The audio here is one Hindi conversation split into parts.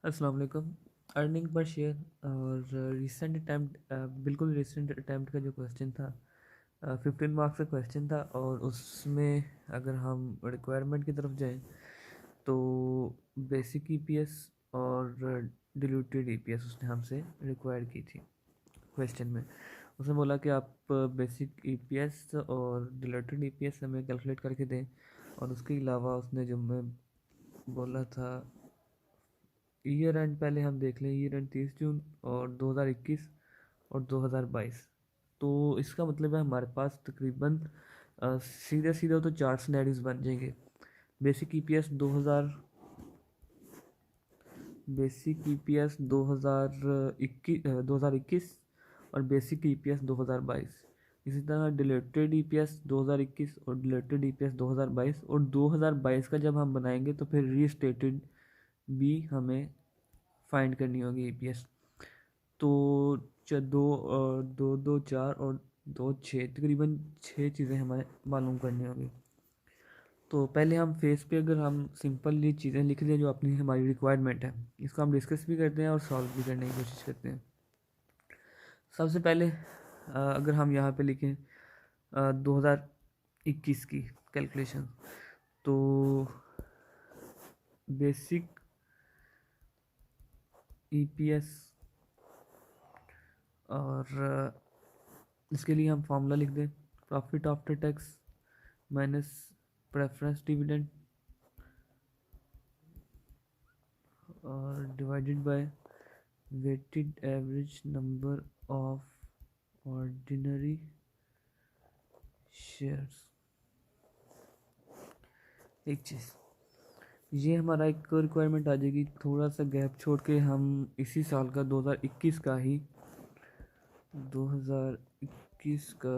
अस्सलाम वालेकुम। अर्निंग पर शेयर और रिसेंट अटैम्प्ट, बिल्कुल रिसेंट अटैम्प्ट का जो क्वेश्चन था, 15 मार्क्स का क्वेश्चन था। और उसमें अगर हम रिक्वायरमेंट की तरफ जाएं तो बेसिक ईपीएस और डिल्यूटेड ईपीएस उसने हमसे रिक्वायर की थी क्वेश्चन में। उसने बोला कि आप बेसिक ईपीएस और डिल्यूटेड ईपीएस हमें कैलकुलेट करके दें। और उसके अलावा उसने जो मैं बोला था ईयर एंड, पहले हम देख लें ईयर एंड 30 जून और 2021 और 2022। तो इसका मतलब है हमारे पास तकरीबन सीधे सीधे तो 4 सिनेरियोज बन जाएंगे। बेसिक ईपीएस 2000, बेसिक ईपीएस 2021 और बेसिक ईपीएस 2022। इसी तरह डिलेटेड ईपीएस 2021 और डिलेटेड ईपीएस 2022। और 2022 का जब हम बनाएंगे तो फिर रीस्टेटेड भी हमें फाइंड करनी होगी ईपीएस। तो दो दो चार और दो छः, तकरीबन 6 चीज़ें हमें मालूम करनी होगी। तो पहले हम फेस पे अगर हम सिंपल ये चीज़ें लिख दें जो अपनी हमारी रिक्वायरमेंट है, इसको हम डिस्कस भी करते हैं और सॉल्व भी करने की कोशिश करते हैं। सबसे पहले अगर हम यहाँ पे लिखें 2021 की कैलकुलेशन, तो बेसिक ईपीएस और इसके लिए हम फार्मूला लिख दें profit after tax minus preference dividend और divided by weighted average number of ordinary shares. एक चीज़ ये हमारा एक रिक्वायरमेंट आ जाएगी। थोड़ा सा गैप छोड़ के हम इसी साल का 2021 का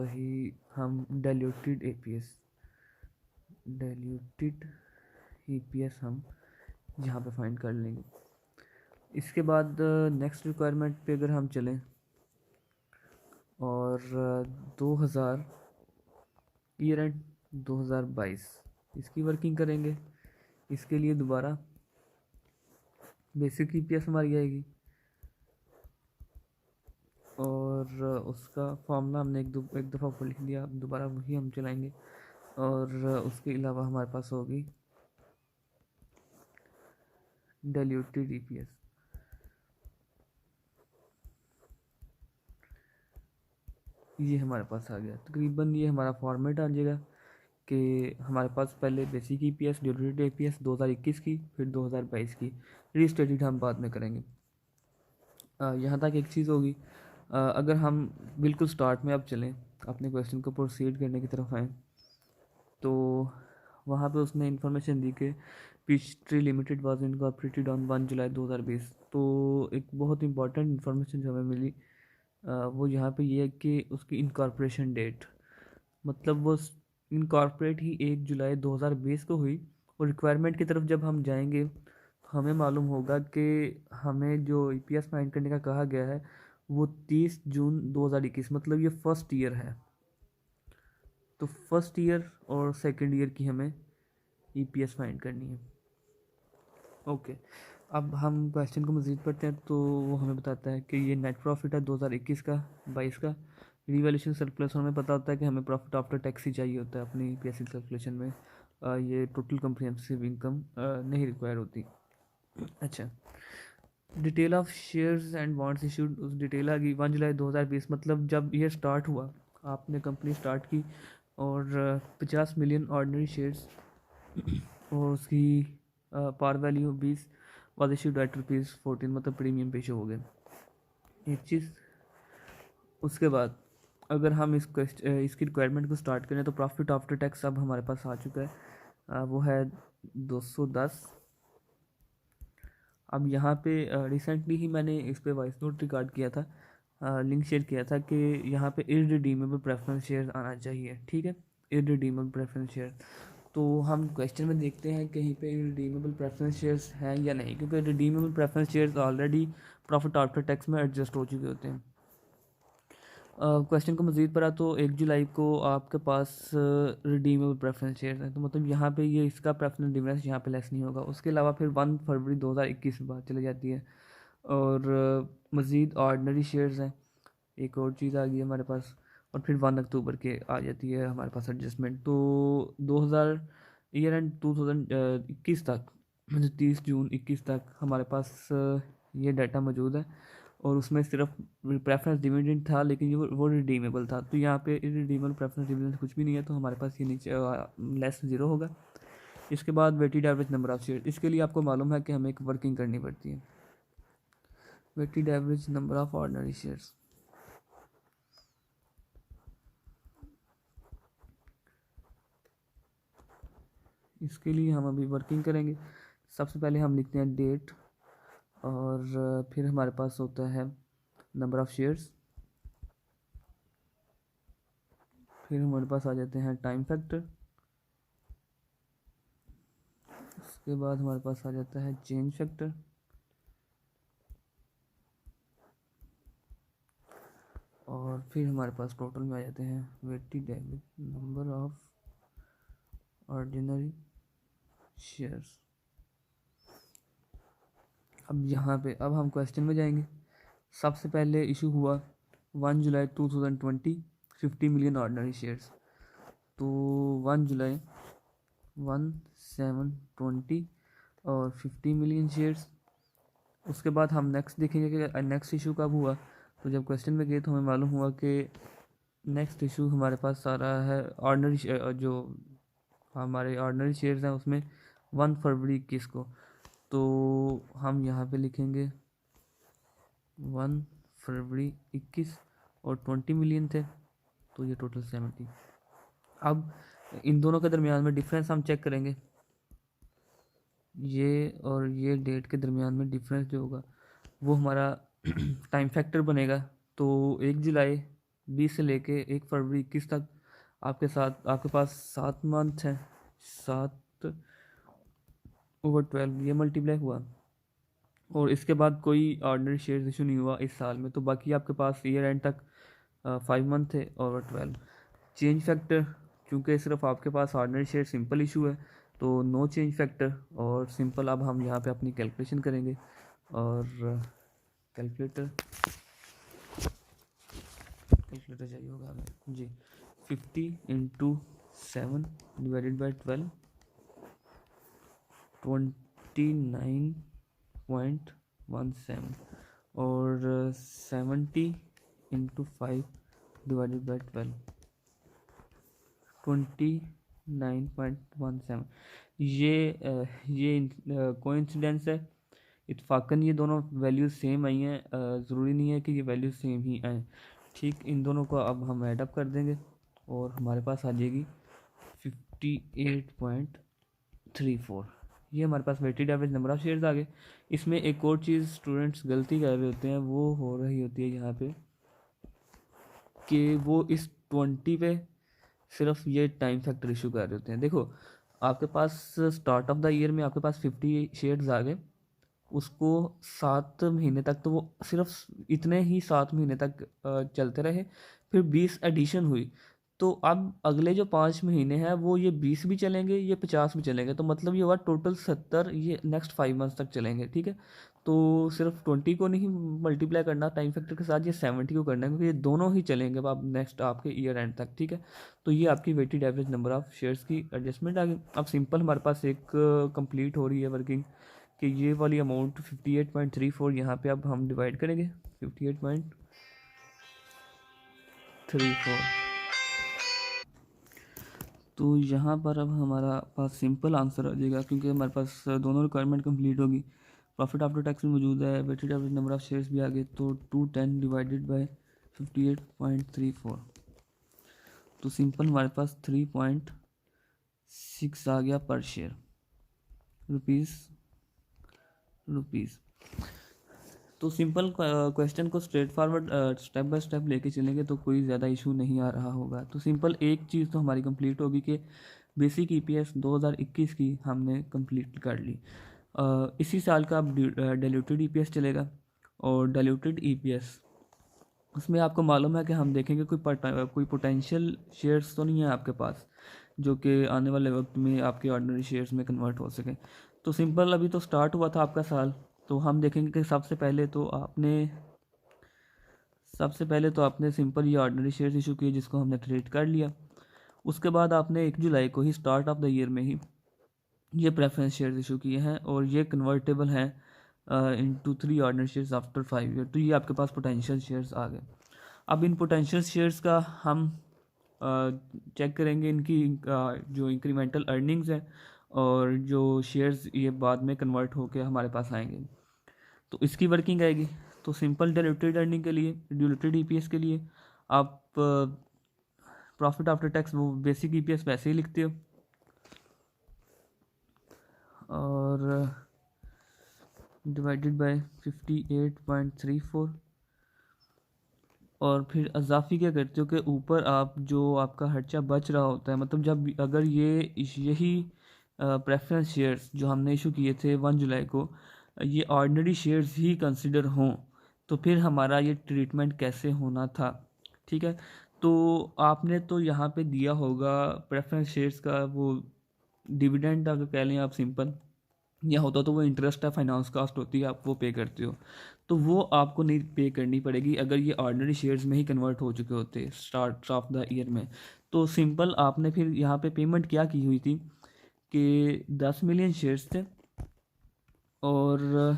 ही हम डाइल्यूटेड एपीएस, डाइल्यूटेड ईपीएस हम यहाँ पे फाइंड कर लेंगे। इसके बाद नेक्स्ट रिक्वायरमेंट पे अगर हम चलें और 2000 ईयर एंड 2022 इसकी वर्किंग करेंगे। इसके लिए दोबारा बेसिक ईपीएस हमारी आएगी और उसका फॉर्मूला हमने एक दफ़ा ऊपर लिख दिया, दोबारा वही हम चलाएंगे। और उसके अलावा हमारे पास होगी डाइल्यूटेड ईपीएस। ये हमारे पास आ गया। तकरीबन ये हमारा फॉर्मेट आ जाएगा कि हमारे पास पहले बेसिक ईपीएस, डिल्यूटेड ईपीएस 2021 की, फिर 2022 की। रीस्टेटेड हम बाद में करेंगे। यहाँ तक एक चीज़ होगी। अगर हम बिल्कुल स्टार्ट में अब चलें, अपने क्वेश्चन को प्रोसीड करने की तरफ आएँ, तो वहाँ पे उसने इन्फॉर्मेशन दी कि peach tree limited was incorporated on 1 July 2020। तो एक बहुत इंपॉर्टेंट इन्फॉर्मेशन जो हमें मिली वो यहाँ पे ये है कि उसकी इनकॉर्पोरेशन डेट, मतलब वो इनकॉर्पोरेट ही 1 जुलाई 2020 को हुई। और रिक्वायरमेंट की तरफ जब हम जाएंगे तो हमें मालूम होगा कि हमें जो ईपीएस फाइंड करने का कहा गया है वो 30 जून 2021, मतलब ये फर्स्ट ईयर है। तो फर्स्ट ईयर और सेकंड ईयर की हमें ईपीएस फाइंड करनी है। ओके, अब हम क्वेश्चन को मज़ीद पढ़ते हैं। तो वो हमें बताता है कि ये नेट प्रॉफिट है 2021 का, 22 का। रिवैल्यूएशन सरप्लस हमें पता होता है कि हमें प्रॉफिट आफ्टर टैक्स ही चाहिए होता है अपनी बेसिक कैलकुलेशन में। ये टोटल कम्प्रिहेंसिव इनकम नहीं रिक्वायर होती। अच्छा, detail of shares and bonds issued, उस डिटेल आ गई 1 जुलाई 2020, मतलब जब ये स्टार्ट हुआ, आपने कंपनी स्टार्ट की और 50 मिलियन ऑर्डिनरी शेयर्स और उसकी par value 20 was issued at ₹14, मतलब प्रीमियम पे शो हो गए। एक चीज़, उसके बाद अगर हम इसकी रिक्वायरमेंट को स्टार्ट करें तो प्रॉफिट आफ्टर टैक्स अब हमारे पास आ चुका है। वो है 210। अब यहाँ पे रिसेंटली ही मैंने इस पे वॉइस नोट रिकॉर्ड किया था, लिंक शेयर किया था कि यहाँ पे इररिडीमेबल प्रेफरेंस शेयर आना चाहिए। ठीक है, इररिडीमेबल प्रेफरेंस शेयर। तो हम क्वेश्चन में देखते हैं कहीं पे रिडीमेबल प्रेफरेंस शेयर्स हैं या नहीं, क्योंकि redeemable preference shares already profit after tax में एडजस्ट हो चुके होते हैं। क्वेश्चन को मज़ीद पढ़ा तो 1 जुलाई को आपके पास रिडीमेबल प्रेफरेंस शेयर है, तो मतलब यहाँ पे ये इसका प्रेफरेंस डिफरेंस यहाँ पे लेस नहीं होगा। उसके अलावा फिर 1 फरवरी 2021 में बात चली जाती है। और मज़ीद ऑर्डनरी शेयर्स हैं, एक और चीज़ आ गई है हमारे पास। और फिर 1 अक्टूबर के आ जाती है हमारे पास एडजस्टमेंट। तो 2000 ईयर एंड 2021 तक, मतलब 30 जून 21 तक हमारे पास ये डाटा मौजूद है। और उसमें सिर्फ प्रेफरेंस डिविडेंड था, लेकिन ये वो रिडीमेबल था। तो यहाँ पे इरिडीमेबल प्रेफरेंस डिविडेंड कुछ भी नहीं है, तो हमारे पास ये नीचे लेस ज़ीरो होगा। इसके बाद weighted average number of share, इसके लिए आपको मालूम है कि हमें एक वर्किंग करनी पड़ती है। Weighted average number of ordinary shares, इसके लिए हम अभी वर्किंग करेंगे। सबसे पहले हम लिखते हैं डेट, और फिर हमारे पास होता है नंबर ऑफ़ शेयर्स, फिर हमारे पास आ जाते हैं टाइम फैक्टर, उसके बाद हमारे पास आ जाता है चेंज फैक्टर, और फिर हमारे पास टोटल में आ जाते हैं weighted average number of ordinary shares. अब यहाँ पे अब हम क्वेश्चन में जाएंगे। सबसे पहले इशू हुआ 1 जुलाई 2020 50 मिलियन ऑर्डिनरी शेयर्स। तो 1 जुलाई 1720 और 50 मिलियन शेयर्स। उसके बाद हम नेक्स्ट देखेंगे कि नेक्स्ट इशू कब हुआ। तो जब क्वेश्चन में गए तो हमें मालूम हुआ कि नेक्स्ट इशू हमारे पास आ रहा है ऑर्डिनरी जो हमारे ऑर्डिनरी शेयर्स हैं उसमें 1 फरवरी 21 को। तो हम यहाँ पे लिखेंगे 1 फरवरी 21 और 20 मिलियन थे, तो ये टोटल 70। अब इन दोनों के दरमियान में डिफरेंस हम चेक करेंगे, ये और ये डेट के दरमियान में डिफरेंस जो होगा वो हमारा टाइम फैक्टर बनेगा। तो 1 जुलाई 20 से लेके 1 फरवरी 21 तक आपके पास 7 मंथ हैं, 7/12 ये मल्टीप्लाई हुआ। और इसके बाद कोई ऑर्डिनरी शेयर्स इशू नहीं हुआ इस साल में, तो बाकी आपके पास ईयर एंड तक 5 मंथ थे और 12। चेंज फैक्टर, क्योंकि सिर्फ आपके पास ऑर्डिनरी शेयर सिंपल इशू है तो नो चेंज फैक्टर और सिंपल। अब हम यहाँ पे अपनी कैलकुलेशन करेंगे, और कैलकुलेटर चाहिए होगा हमें जी। 50 × 7 डिवाइडेड बाई 12 29.17 और 70 × 5 डिवाइडेड बाई 12 29.17। ये कोइंसिडेंस है, इत्फाकन ये दोनों वैल्यूज़ सेम आई हैं। ज़रूरी नहीं है कि ये वैल्यूज़ सेम ही आएँ। ठीक, इन दोनों को अब हम ऐड अप कर देंगे और हमारे पास आ जाएगी 58.34। ये हमारे पास weighted average number of shares आ गए। इसमें एक और चीज़ स्टूडेंट्स गलती कर रहे होते हैं, वो हो रही होती है यहाँ पे कि वो इस 20 पे सिर्फ ये टाइम फैक्टर इशू कर रहे होते हैं। देखो, आपके पास स्टार्ट ऑफ द ईयर में आपके पास 50 शेयर्स आ गए, उसको 7 महीने तक तो वो सिर्फ इतने ही 7 महीने तक चलते रहे, फिर 20 एडिशन हुई। तो अब अगले जो 5 महीने हैं वो ये 20 भी चलेंगे, ये 50 भी चलेंगे, तो मतलब ये हुआ टोटल 70, ये नेक्स्ट 5 मंथ्स तक चलेंगे। ठीक है, तो सिर्फ 20 को नहीं मल्टीप्लाई करना टाइम फैक्टर के साथ, ये 70 को करना है, क्योंकि ये दोनों ही चलेंगे अब नेक्स्ट आपके ईयर एंड तक। ठीक है, तो ये आपकी weighted average number of shares की एडजस्टमेंट आ गई। अब सिंपल हमारे पापास एक कंप्लीट हो रही है वर्किंग कि ये वाली अमाउंट 58.34 यहाँ पे अब हम डिवाइड करेंगे 58.34। तो यहाँ पर अब हमारा पास सिंपल आंसर आ जाएगा, क्योंकि हमारे पास दोनों रिक्वायरमेंट कंप्लीट होगी। प्रॉफिट आफ्टर टैक्स भी मौजूद है, weighted average number of shares भी आ गए। तो 210 डिवाइडेड बाय 58.34, तो सिंपल हमारे पास 3.6 आ गया पर शेयर, रुपीज़। तो सिंपल क्वेश्चन को straight forward step by step लेके चलेंगे तो कोई ज़्यादा इशू नहीं आ रहा होगा। तो सिंपल एक चीज़ तो हमारी कंप्लीट होगी कि बेसिक ईपीएस 2021 की हमने कंप्लीट कर ली। इसी साल का अब डाइल्यूटेड ईपीएस चलेगा, और डाइल्यूटेड ईपीएस उसमें आपको मालूम है कि हम देखेंगे कोई पोटेंशियल शेयर्स तो नहीं है आपके पास जो कि आने वाले वक्त में आपके ऑर्डिनरी शेयर्स में कन्वर्ट हो सके। तो सिंपल अभी तो स्टार्ट हुआ था आपका साल, तो हम देखेंगे कि सबसे पहले तो आपने सिंपल ये ऑर्डिनरी शेयर्स इशू किए जिसको हमने ट्रेड कर लिया। उसके बाद आपने 1 जुलाई को ही स्टार्ट ऑफ द ईयर में ही ये प्रेफरेंस शेयर्स इशू किए हैं और ये कन्वर्टेबल हैं into 3 ordinary shares after 5 year. तो ये आपके पास पोटेंशियल शेयर्स आ गए। अब इन पोटेंशियल शेयर्स का हम चेक करेंगे इनकी जो इंक्रीमेंटल अर्निंग्स हैं और जो शेयर्स ये बाद में कन्वर्ट होकर हमारे पास आएंगे तो इसकी वर्किंग आएगी। तो सिंपल डाइल्यूटेड अर्निंग के लिए, डाइल्यूटेड ईपीएस के लिए आप प्रॉफिट आफ्टर टैक्स वो बेसिक ईपीएस वैसे ही लिखते हो और डिवाइडेड बाय 58.34 और फिर अजाफी क्या करते हो कि ऊपर आप जो आपका खर्चा बच रहा होता है, मतलब जब अगर यही प्रेफरेंस शेयर्स जो हमने इशू किए थे 1 जुलाई को ये ऑर्डिनरी शेयर्स ही कंसिडर हों तो फिर हमारा ये ट्रीटमेंट कैसे होना था। ठीक है, तो आपने तो यहाँ पे दिया होगा प्रेफरेंस शेयर्स का वो डिविडेंड अगर कह लें आप सिंपल, या होता तो वो इंटरेस्ट है, फाइनेंस कास्ट होती है, आप वो पे करते हो, तो वो आपको नहीं पे करनी पड़ेगी अगर ये ऑर्डिनरी शेयर्स में ही कन्वर्ट हो चुके होते स्टार्ट ऑफ द ईयर में। तो सिंपल आपने फिर यहाँ पे पेमेंट क्या की हुई थी कि 10 मिलियन शेयर्स थे और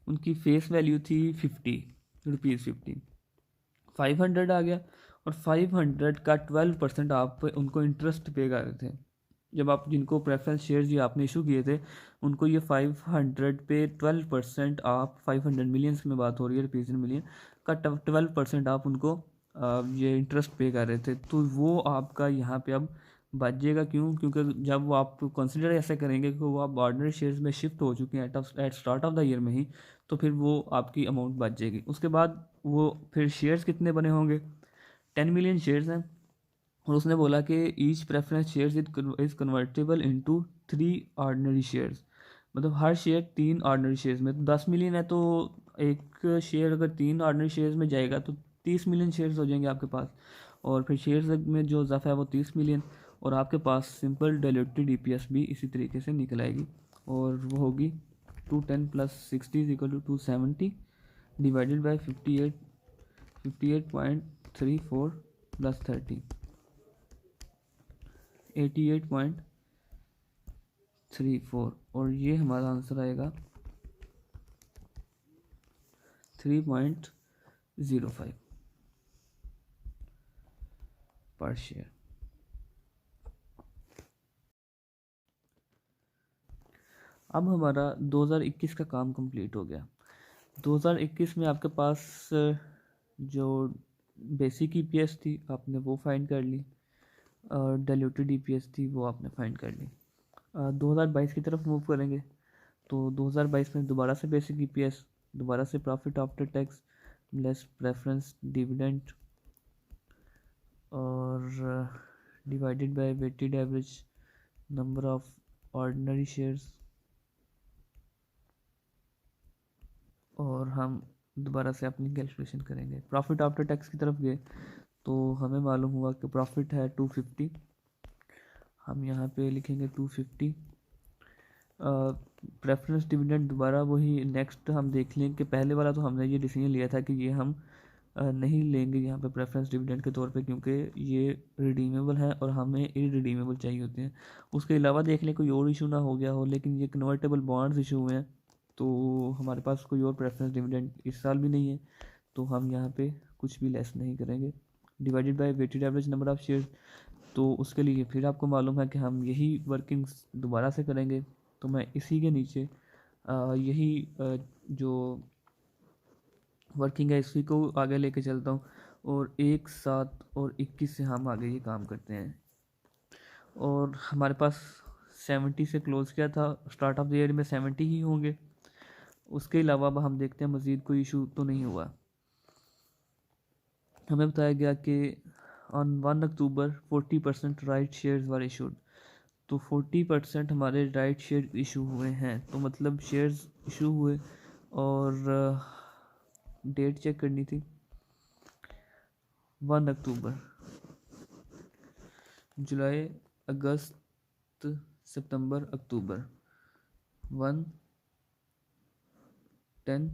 उनकी फेस वैल्यू थी 50 रुपीज़ 500 आ गया और 500 का 12% आप उनको इंटरेस्ट पे कर रहे थे। जब आप जिनको प्रेफरेंस शेयर्स ये आपने इशू किए थे उनको ये 500 पे 12% आप 500 मिलियंस में बात हो रही है, रुपीज़ इन मिलियन का 12% आप उनको ये इंटरेस्ट पे कर रहे थे। तो वो आपका यहाँ पे अब बचेगा क्यों? क्योंकि जब वो आप कंसिडर ऐसे करेंगे कि वो आप ऑर्डिनरी शेयर्स में शिफ्ट हो चुके हैं at start of the year में ही, तो फिर वो आपकी अमाउंट बच जाएगी। उसके बाद वो फिर शेयर्स कितने बने होंगे? 10 मिलियन शेयर्स हैं और उसने बोला कि each preference shares is convertible into 3 ordinary shares, मतलब हर शेयर 3 ऑर्डिनरी शेयर्स में। तो 10 मिलियन है तो एक शेयर अगर 3 ऑर्डिनरी शेयर्स में जाएगा तो 30 मिलियन शेयर्स हो जाएंगे आपके पास और फिर शेयर्स में जो इजाफा है वो 30 मिलियन और आपके पास सिंपल डाइल्यूटेड ईपीएस भी इसी तरीके से निकल आएगी और वो होगी 210 plus 60 is equal to 270 divided by 58.34 plus 30 88.34 और ये हमारा आंसर आएगा 3.05 पर शेयर। अब हमारा 2021 का काम कंप्लीट हो गया। 2021 में आपके पास जो बेसिक ईपीएस थी आपने वो फाइंड कर ली और डाइल्यूटेड ईपीएस थी वो आपने फाइंड कर ली। 2022 की तरफ मूव करेंगे तो 2022 में दोबारा से बेसिक ईपीएस, दोबारा से profit after tax less preference dividend और divided by weighted average number of ordinary shares और हम दोबारा से अपनी कैलकुलेशन करेंगे। प्रॉफिट आफ्टर टैक्स की तरफ गए तो हमें मालूम हुआ कि प्रॉफिट है 250, हम यहाँ पे लिखेंगे 250। प्रेफरेंस डिविडेंड दोबारा वही नेक्स्ट हम देख लें कि पहले वाला तो हमने ये डिसीजन लिया था कि ये हम नहीं लेंगे यहाँ पे प्रेफरेंस डिविडेंड के तौर पे क्योंकि ये रिडीमेबल है और हमें इरिडीमेबल चाहिए होते हैं। उसके अलावा देख लें कोई और इशू ना हो गया हो, लेकिन ये कन्वर्टेबल बॉन्ड्स इशू हुए हैं तो हमारे पास कोई और प्रेफरेंस डिविडेंड इस साल भी नहीं है तो हम यहाँ पे कुछ भी लेस नहीं करेंगे। Divided by weighted average number of share, तो उसके लिए फिर आपको मालूम है कि हम यही वर्किंग्स दोबारा से करेंगे। तो मैं इसी के नीचे यही जो वर्किंग है इसी को आगे लेके चलता हूँ और 1, 7 और 21 से हम आगे ये काम करते हैं। और हमारे पास 70 से क्लोज किया था, स्टार्ट ऑफ द ईयर में 70 ही होंगे। उसके अलावा अब हम देखते हैं मज़ीद कोई इशू तो नहीं हुआ। हमें बताया गया कि on 1 October 40% right shares were issued, तो 40% हमारे राइट शेयर इशू हुए हैं। तो मतलब शेयर्स इशू हुए और डेट चेक करनी थी 1 अक्टूबर, जुलाई, अगस्त, सितंबर, अक्टूबर, 1, 10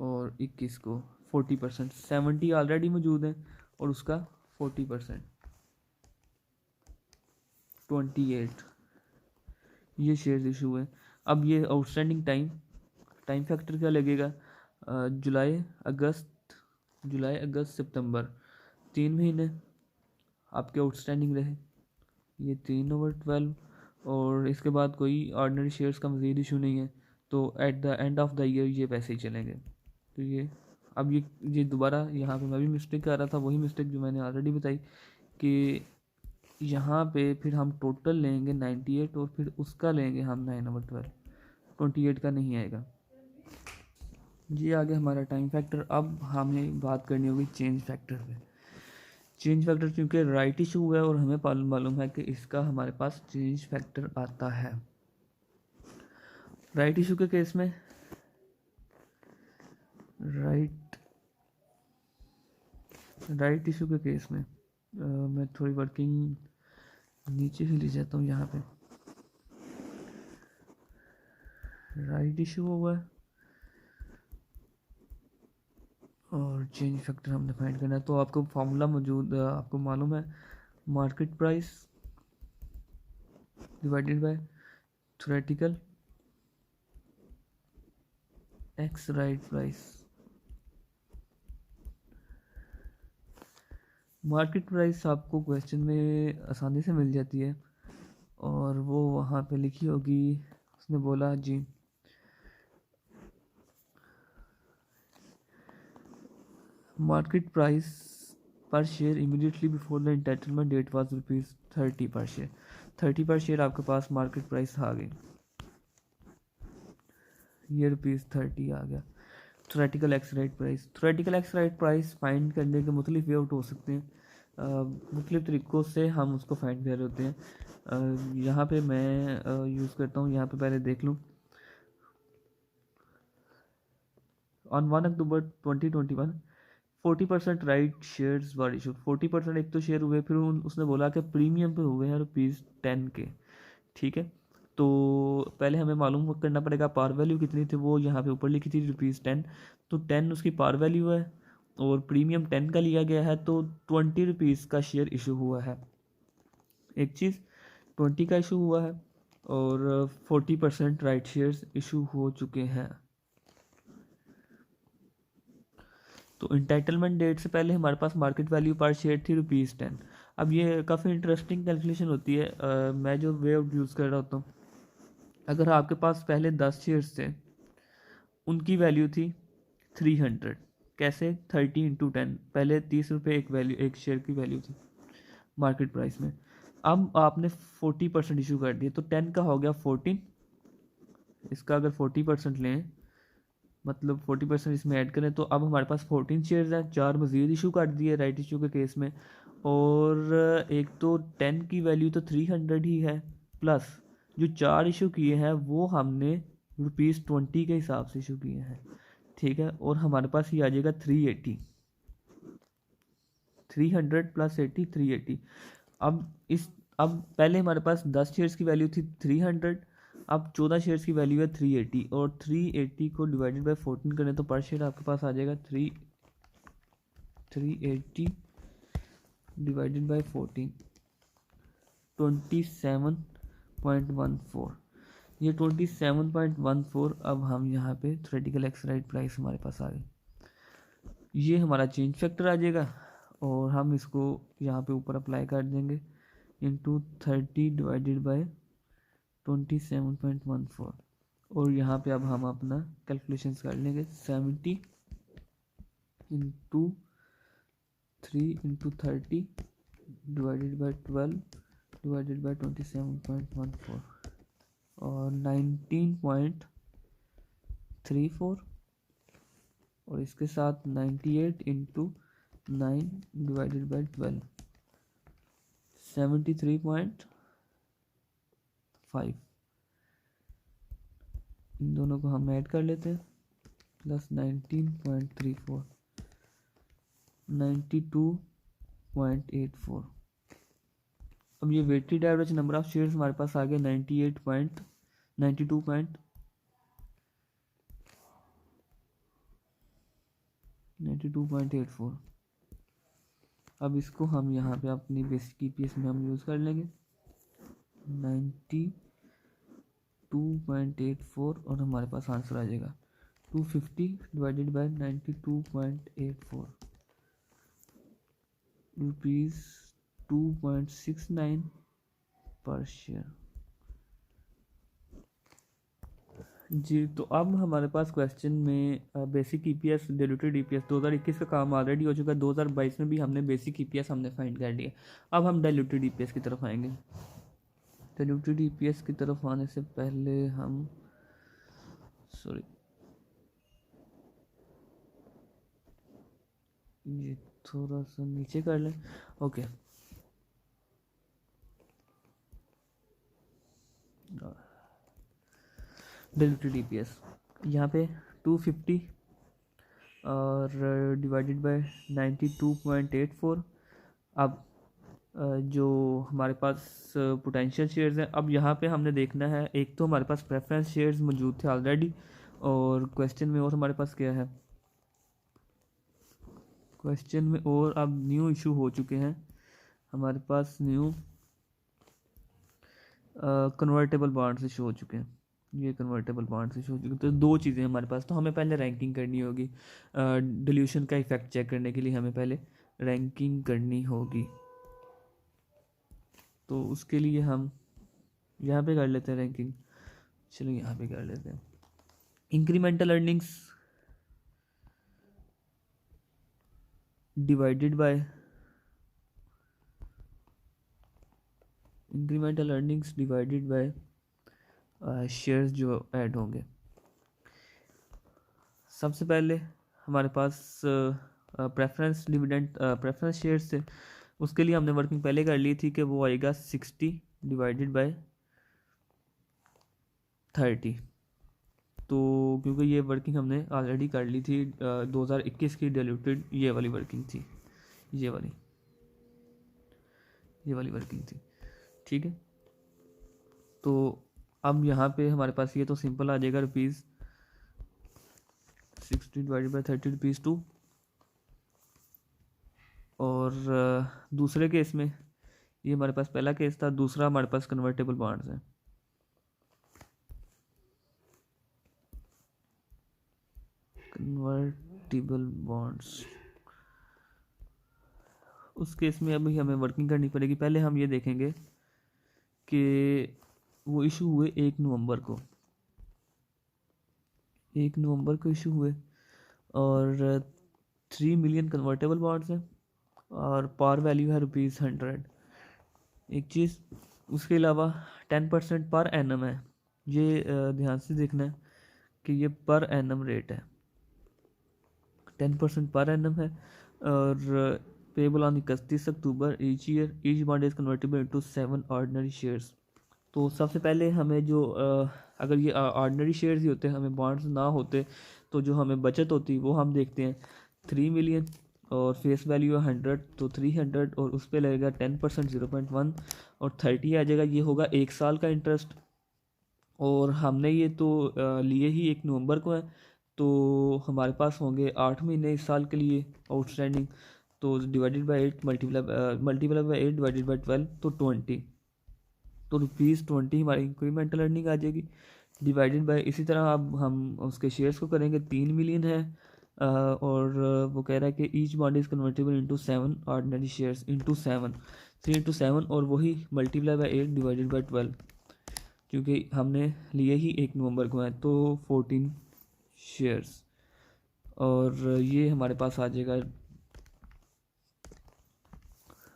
और 21 को 40%, 70 ऑलरेडी मौजूद है और उसका 40%, 28 ये शेयर्स इशू है। अब ये आउटस्टैंडिंग टाइम फैक्टर क्या लगेगा? जुलाई अगस्त सितंबर, 3 महीने आपके आउटस्टैंडिंग रहे, ये 3/12, और इसके बाद कोई ऑर्डिनरी शेयर्स का मज़ीद इशू नहीं है, तो at the end of the year ये पैसे ही चलेंगे। तो ये अब ये दोबारा यहाँ पे मैं भी मिस्टेक कर रहा था, वही मिस्टेक जो मैंने ऑलरेडी बताई कि यहाँ पे फिर हम टोटल लेंगे 98 और फिर उसका लेंगे हम 9/12, 28 का नहीं आएगा। ये आगे हमारा टाइम फैक्टर। अब हमें बात करनी होगी चेंज फैक्टर पे। चेंज फैक्टर क्योंकि राइट इशू है और हमें मालूम है कि इसका हमारे पास चेंज फैक्टर आता है। राइट इशू के केस में राइट इशू के केस में मैं थोड़ी वर्किंग नीचे ही ले जाता हूँ। यहाँ पे राइट इशू हुआ है और चेंज फैक्टर हमने फाइंड करना है। तो आपको फॉर्मूला मौजूद, आपको मालूम है, market price divided by theoretical x right price. Market price आपको क्वेश्चन में आसानी से मिल जाती है और वो वहाँ पे लिखी होगी। उसने बोला जी market price per share immediately before the entitlement date was ₹30 per share. 30 per share आपके पास मार्केट प्राइस आ गई, ये ₹30 आ गया। Theoretical x right price find करने के मुख्तलिफ वे आउट हो सकते हैं, मुख्तलिफ तरीक़ों से हम उसको फाइंड कर रहे होते हैं। यहाँ पे मैं यूज़ करता हूँ, यहाँ पे पहले देख लूँ। On 1 October 2021 40% right shares were issued. 40% एक तो शेयर हुए, फिर उसने बोला कि प्रीमियम पे हुए हैं ₹10 के। ठीक है, तो पहले हमें मालूम करना पड़ेगा पार वैल्यू कितनी थी, वो यहाँ पे ऊपर लिखी थी ₹10, तो 10 उसकी पार वैल्यू है और प्रीमियम 10 का लिया गया है, तो ₹20 का शेयर इशू हुआ है। एक चीज़ 20 का इशू हुआ है और 40% राइट शेयर्स इशू हो चुके हैं। तो इंटाइटलमेंट डेट से पहले हमारे पास मार्केट वैल्यू पर शेयर थी ₹10। अब ये काफ़ी इंटरेस्टिंग कैलकुलेशन होती है। मैं जो वे यूज़ कर रहा होता हूँ, अगर आपके पास पहले 10 शेयर्स थे, उनकी वैल्यू थी 300। कैसे? 30 × 10, पहले ₹30 एक शेयर की वैल्यू थी मार्केट प्राइस में। अब आपने 40% इशू कर दिया, तो 10 का हो गया 14, इसका अगर 40% लें, मतलब 40% इसमें ऐड करें, तो अब हमारे पास 14 शेयर्स हैं। 4 मज़ीद इशू कर दिए राइट इशू के केस में, और एक तो 10 की वैल्यू तो 300 ही है, प्लस जो 4 इशू किए हैं वो हमने ₹20 के हिसाब से इशू किए हैं। ठीक है, और हमारे पास ये आ जाएगा 380, 300 + 80, 380। अब पहले हमारे पास 10 शेयर्स की वैल्यू थी 300, अब 14 शेयर्स की वैल्यू है 380, और 380 को डिवाइडेड बाय 14 करें तो पर शेयर आपके पास आ जाएगा 380 डिवाइडेड बाय 14, 27.14। ये 27.14। अब हम यहाँ पे थ्योरेटिकल एक्स राइट प्राइस हमारे पास आ गई, ये हमारा चेंज फैक्टर आ जाएगा और हम इसको यहाँ पे ऊपर अप्लाई कर देंगे इंटू 30 डिवाइडेड बाय 27.14, और यहाँ पे अब हम अपना कैलकुलेशंस कर लेंगे। 70 × 3 × 30 डिवाइडेड बाय 12 डिवाइडेड बाय 27.14 और 19.34, और इसके साथ 98 × 9 डिवाइडेड बाय 12, 73.5। इन दोनों को हम ऐड कर लेते हैं, प्लस 19.34 92.84। अब ये weighted average number of shares हमारे पास आ गया 92.84। अब इसको हम यहाँ पे अपनी बेसिक ईपीएस में हम यूज़ कर लेंगे 92.84 और हमारे पास आंसर आ जाएगा 250 डिवाइडेड बाय 92.84 रुपीज़ 2.69 पर शेयर। जी, तो अब हमारे पास क्वेश्चन में बेसिक ईपीएस डिल्यूटेड ईपीएस 2021 का काम ऑलरेडी हो चुका है। 2022 में भी हमने बेसिक ईपीएस हमने फाइंड कर लिया। अब हम डाइल्यूटेड ईपीएस की तरफ आएंगे। डाइल्यूटेड ईपीएस की तरफ आने से पहले हम ये थोड़ा सा नीचे कर लें। ओके, डाइल्यूटेड ईपीएस यहाँ पे 250 और डिवाइडेड बाय 92.84। अब जो हमारे पास पोटेंशियल शेयर्स हैं, अब यहाँ पे हमने देखना है, एक तो हमारे पास प्रेफरेंस शेयर्स मौजूद थे ऑलरेडी, और क्वेश्चन में और हमारे पास क्या है, क्वेश्चन में और अब न्यू इशू हो चुके हैं हमारे पास, न्यू कन्वर्टेबल बॉन्ड्स इशू हो चुके हैं। ये कन्वर्टेबल बॉन्ड्स इशू हो चुके हैं। तो दो चीज़ें हमारे पास, तो हमें पहले रैंकिंग करनी होगी। डिल्यूशन का इफेक्ट चेक करने के लिए हमें पहले रैंकिंग करनी होगी। तो उसके लिए हम यहाँ पे कर लेते हैं रैंकिंग। चलो यहाँ पे कर लेते हैं। Incremental earnings divided by shares जो ऐड होंगे। सबसे पहले हमारे पास प्रेफरेंस डिविडेंड प्रेफरेंस शेयर्स थे, उसके लिए हमने वर्किंग पहले कर ली थी कि वो आएगा 60 डिवाइडेड बाय 30। तो क्योंकि ये वर्किंग हमने ऑलरेडी कर ली थी 2021 की डाइल्यूटेड, ये वाली वर्किंग थी, ये वाली वर्किंग थी, ठीक है। तो अब यहाँ पे हमारे पास ये तो सिंपल आ जाएगा रुपीज़ 60 डिवाइडेड बाई 30 रुपीज़ 2। और दूसरे केस में, ये हमारे पास पहला केस था, दूसरा हमारे पास कन्वर्टेबल बॉन्ड्स है। कन्वर्टेबल बॉन्ड्स, उस केस में अभी हमें वर्किंग करनी पड़ेगी। पहले हम ये देखेंगे कि वो इशू हुए 1 नवंबर को, 1 नवंबर को इशू हुए, और 3 मिलियन कन्वर्टेबल बॉन्ड्स हैं और पार वैल्यू है ₹100। एक चीज़, उसके अलावा 10% पर एनम है। ये ध्यान से देखना है कि ये पर एनम रेट है, 10% पर एनम है, और payable on 31 October each year, each bond is convertible into 7 ordinary shares. तो सबसे पहले हमें जो अगर ये ऑर्डिनरी शेयर्स ही होते, हमें बॉन्ड्स ना होते, तो जो हमें बचत होती वो हम देखते हैं 3 मिलियन और फेस वैल्यू है 100, तो 300 और उस पर लगेगा 10% 0.1 और 30 आ जाएगा। ये होगा 1 साल का इंटरेस्ट, और हमने ये तो लिए ही 1 नवंबर को है, तो हमारे पास होंगे 8 महीने इस साल के लिए आउटस्टैंडिंग। तो divided by 8 multiply by 8 divided by 12 तो 20, तो ₹20 हमारी इंक्रीमेंटल अर्निंग आ जाएगी। डिवाइडेड बाय, इसी तरह अब हम उसके शेयर्स को करेंगे, 3 मिलियन है, और वो कह रहा है कि each bond is convertible into 7 ordinary shares into 7, 3 into 7, और वही मल्टीप्लाई बाय 8 डिवाइडेड बाय 12, क्योंकि हमने लिए ही 1 नवंबर को है, तो 14 शेयर्स, और ये हमारे पास आ जाएगा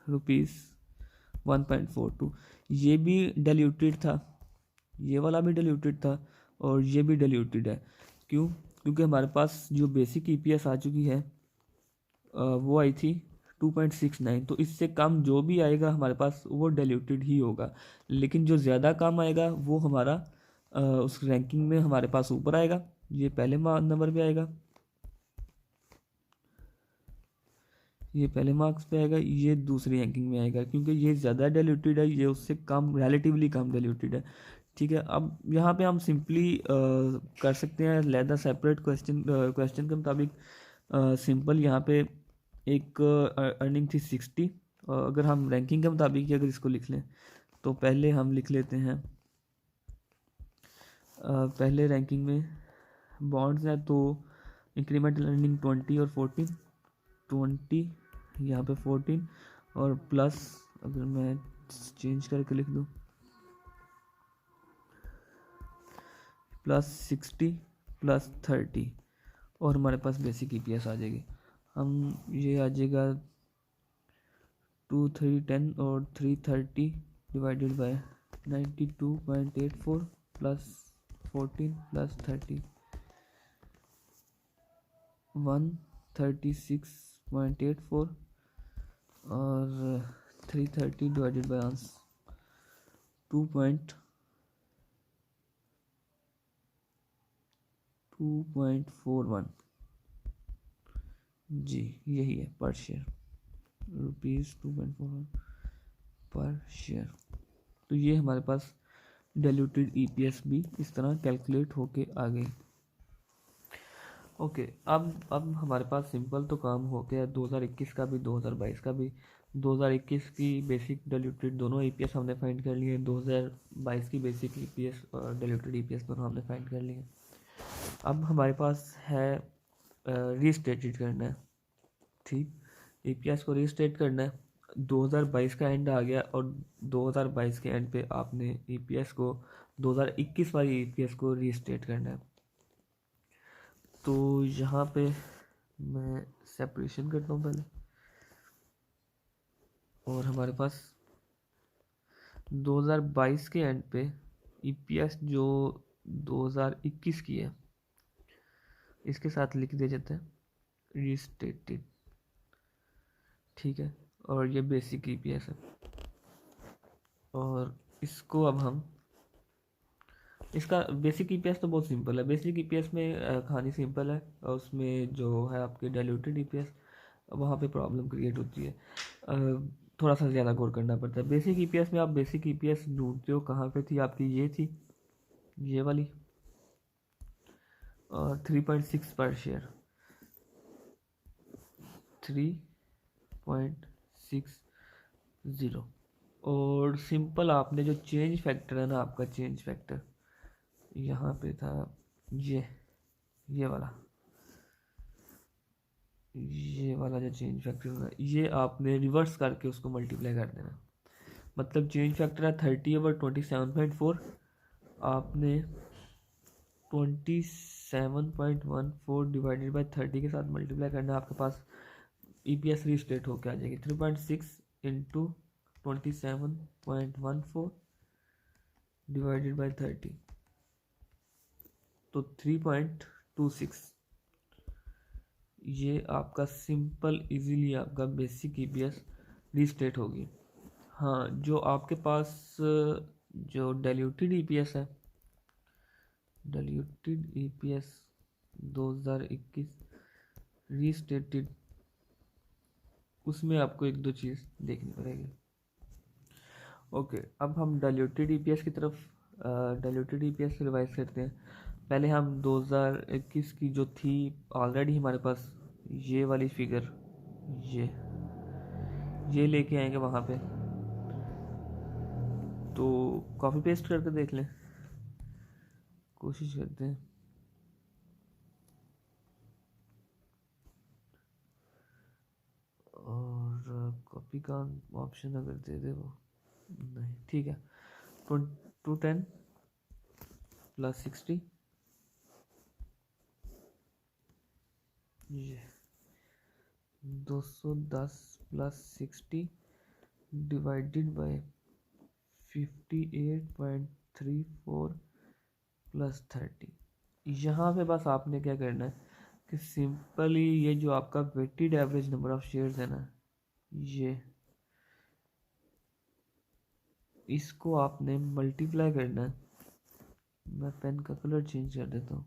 ₹1.42। ये भी डाइल्यूटेड था, ये वाला भी डाइल्यूटेड था, और ये भी डाइल्यूटेड है। क्यों? क्योंकि हमारे पास जो बेसिक ईपीएस आ चुकी है वो आई थी 2.69, तो इससे कम जो भी आएगा हमारे पास वो डाइल्यूटेड ही होगा, लेकिन जो ज़्यादा कम आएगा वो हमारा उस रैंकिंग में हमारे पास ऊपर आएगा, ये पहले नंबर पे आएगा। ये पहले मार्क्स पे आएगा, ये दूसरी रैंकिंग में आएगा, क्योंकि ये ज़्यादा डाइल्यूटेड है, ये उससे कम, रिलेटिवली कम डाइल्यूटेड है। ठीक है, अब यहाँ पे हम सिंपली कर सकते हैं लेट द सेपरेट क्वेश्चन के मुताबिक सिंपल यहाँ पे एक अर्निंग थी 60, और अगर हम रैंकिंग के मुताबिक ही अगर इसको लिख लें तो पहले हम लिख लेते हैं पहले रैंकिंग में बॉन्ड्स हैं तो इंक्रीमेंटल अर्निंग 20 और 14, 20 यहाँ पे 14 और प्लस, अगर मैं चेंज करके लिख दूँ प्लस 60 प्लस 30, और हमारे पास बेसिक ईपीएस आ जाएगी। हम ये आ जाएगा 2 3 10 और 330 डिवाइडेड बाय 92.84 प्लस 14 प्लस 30 136.84 और 330 डिवाइडेड बाय 2.41 जी, यही है पर शेयर, ₹2.41 पर शेयर। तो ये हमारे पास डाइल्यूटेड ईपीएस भी इस तरह कैलकुलेट होके आ गई। ओके, अब हमारे पास सिंपल तो काम हो गया 2021 का भी 2022 का भी। 2021 की बेसिक डाइल्यूटेड दोनों ईपीएस हमने फाइंड कर लिए, 2022 की बेसिक ईपीएस और डाइल्यूटेड ईपीएस दोनों हमने फाइंड कर लिए। अब हमारे पास है रीस्टेटेड करना है। ठीक, ईपीएस को रीस्टेट करना है। 2022 का एंड आ गया और 2022 के एंड पे आपने ईपीएस को 2021 वाली ईपीएस को रीस्टेट करना है। तो यहाँ पे मैं सेपरेशन करता हूँ पहले, और हमारे पास 2022 के एंड पे ईपीएस जो 2021 की है इसके साथ लिख दिया जाता है रीस्टेटेड। ठीक है, और ये बेसिक ईपीएस है, और इसको अब हम इसका बेसिक ईपीएस तो बहुत सिंपल है। बेसिक ईपीएस में कहानी सिंपल है, और उसमें जो है आपके डाइल्यूटेड ईपीएस वहाँ पे प्रॉब्लम क्रिएट होती है, थोड़ा सा ज़्यादा गौर करना पड़ता है। बेसिक ईपीएस में आप बेसिक ईपीएस ढूंढते हो, कहाँ पे थी आपकी, ये थी ये वाली, और 3.6 पर शेयर, 3.60। और सिंपल आपने जो चेंज फैक्टर है ना, आपका चेंज फैक्टर यहाँ पे था ये वाला जो चेंज फैक्टर होगा, ये आपने रिवर्स करके उसको मल्टीप्लाई कर देना। मतलब चेंज फैक्टर है 30 ओवर 27.4, आपने 27.14 डिवाइडेड बाई 30 के साथ मल्टीप्लाई करना है, आपके पास ईपीएस रीस्टेट होकर आ जाएगी 3.6 इंटू 27.14 डिवाइडेड बाई 30, तो 3.26। ये आपका सिंपल इजीली आपका बेसिक ईपीएस रीस्टेट होगी। हाँ, जो आपके पास जो डाइल्यूटेड ईपीएस है, डाइल्यूटेड ईपीएस 2021 रीस्टेटेड, उसमें आपको एक दो चीज़ देखनी पड़ेगी। ओके, अब हम डाइल्यूटेड ईपीएस की तरफ डाइल्यूटेड ईपीएस रिवाइज करते हैं। पहले हम 2021 की जो थी ऑलरेडी हमारे पास ये वाली फिगर, ये लेके आएंगे वहाँ पे, तो कॉपी पेस्ट करके देख लें, कोशिश करते हैं। और कॉपी का ऑप्शन अगर दे दे वो नहीं, ठीक है। 210 प्लस 60, ये 210 प्लस 60 डिवाइडेड बाय 58.34 प्लस 30। यहाँ पे बस आपने क्या करना है कि सिंपली ये जो आपका weighted average number of shares है ना, ये इसको आपने मल्टीप्लाई करना है। मैं पेन का कलर चेंज कर देता हूँ,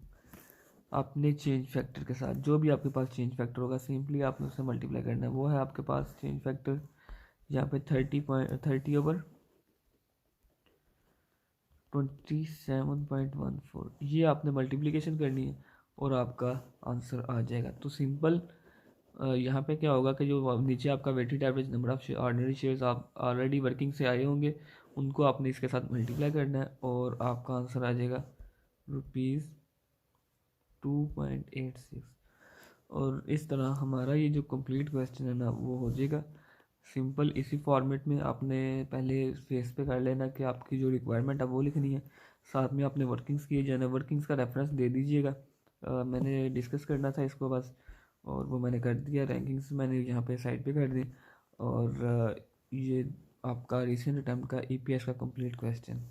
आपने चेंज फैक्टर के साथ जो भी आपके पास चेंज फैक्टर होगा सिंपली आपने उससे मल्टीप्लाई करना है। वो है आपके पास चेंज फैक्टर यहाँ पे 30/27.14, ये आपने मल्टीप्लिकेशन करनी है और आपका आंसर आ जाएगा। तो सिंपल यहाँ पे क्या होगा कि जो नीचे आपका weighted average number of ordinary shares आप ऑलरेडी वर्किंग से आए होंगे उनको आपने इसके साथ मल्टीप्लाई करना है और आपका आंसर आ जाएगा ₹2.86। और इस तरह हमारा ये जो कंप्लीट क्वेश्चन है ना वो हो जाएगा। सिंपल इसी फॉर्मेट में आपने पहले फेस पे कर लेना कि आपकी जो रिक्वायरमेंट है वो लिखनी है, साथ में आपने वर्किंग्स किए जाना, वर्किंग्स का रेफरेंस दे दीजिएगा। मैंने डिस्कस करना था इसको बस, और वो मैंने कर दिया। रैंकिंग्स मैंने यहाँ पे साइड पे कर दी। और ये आपका रिसेंट अटैम्प्ट का ईपीएस का कंप्लीट क्वेश्चन।